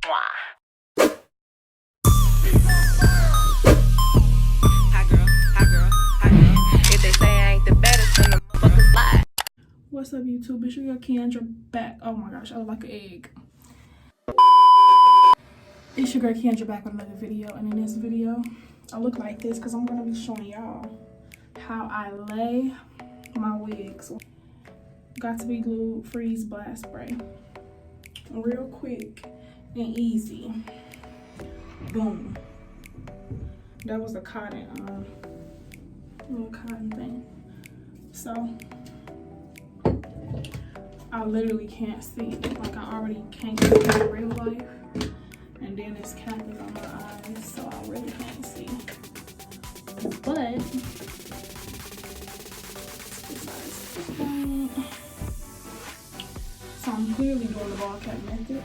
What's up, YouTube? It's your girl Keandra back. Oh my gosh, I look like an egg. It's your girl Keandra back with another video, and in this video, I look like this because I'm gonna be showing y'all how I lay my wigs. Got2b glue freeze blast spray, real quick and easy. Boom. That was a cotton, little cotton thing. So I literally can't see. Like, I already can't see in real life. And then this cap is on my eyes, so I really can't see. But, so I'm clearly doing the ball cap method.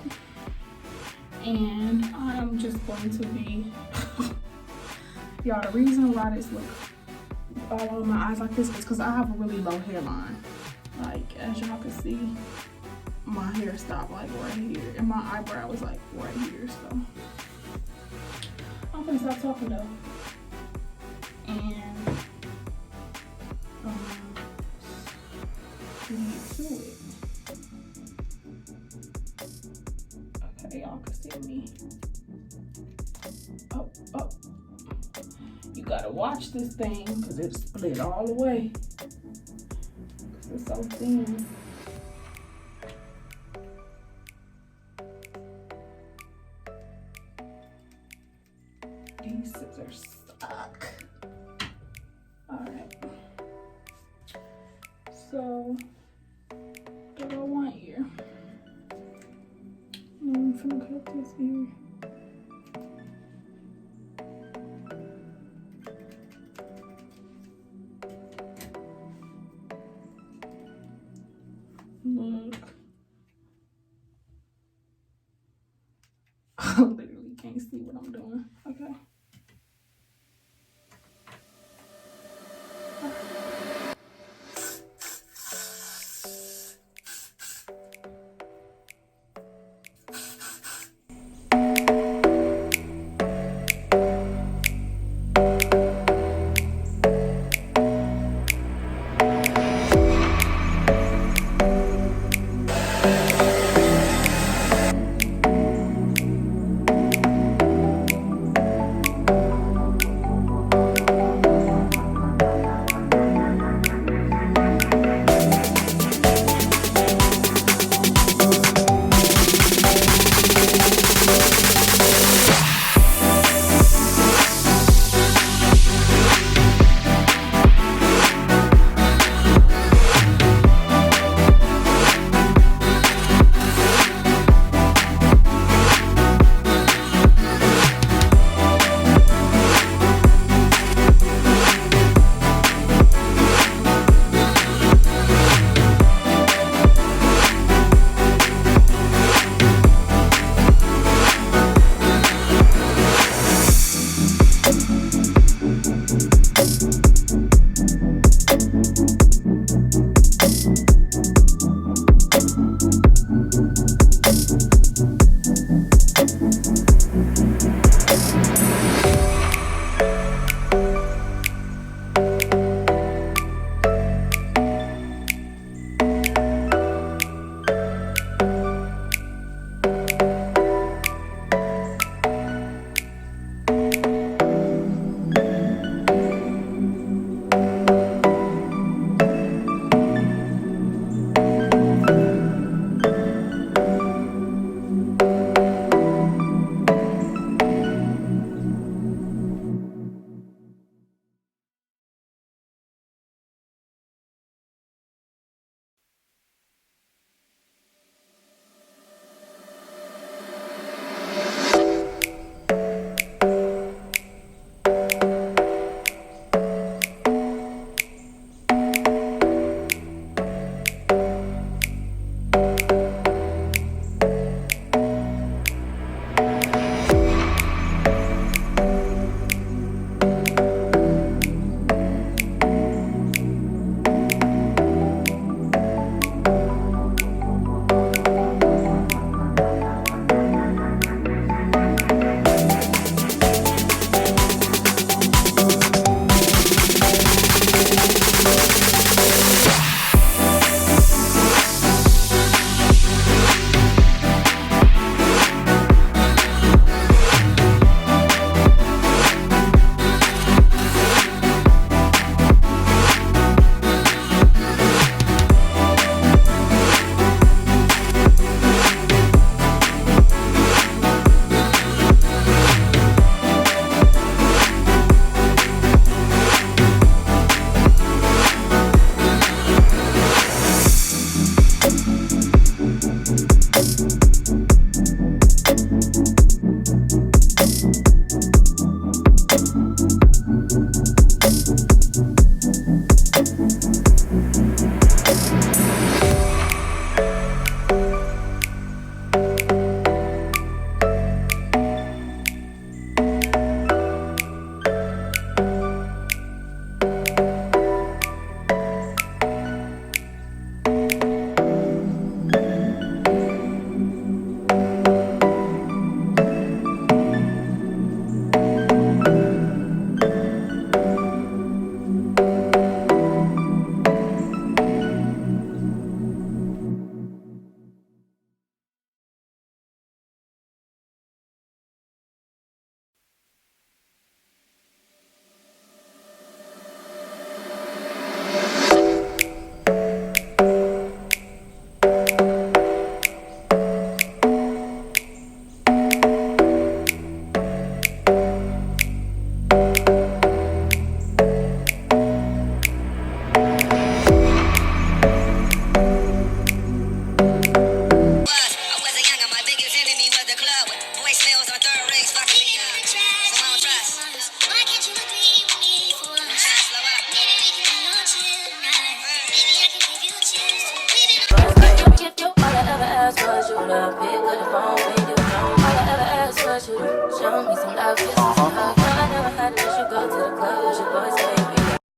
And I'm just going to be, y'all, the reason why this look all over my eyes like this is because I have a really low hairline. Like, as y'all can see, my hair stopped like right here, and my eyebrow was like right here. So I'm gonna stop talking though, and get to it. Okay, y'all can see me. Oh, you gotta watch this thing because it's split all the way. It's so thin. These scissors stuck. Alright. So, what do I want here? I'm gonna cut this here. Look. I literally can't see what I'm doing. Okay. My biggest enemy was the club. Voicemails on third rings fucking me up. So I don't trust. Why can't you agree with me for once? Slow up. Maybe we can be on chill tonight. Maybe I can give you a chance to leave it on. If you all I ever asked was you to pick up the phone when you home. All I ever asked was you to show me some love, kiss me some love.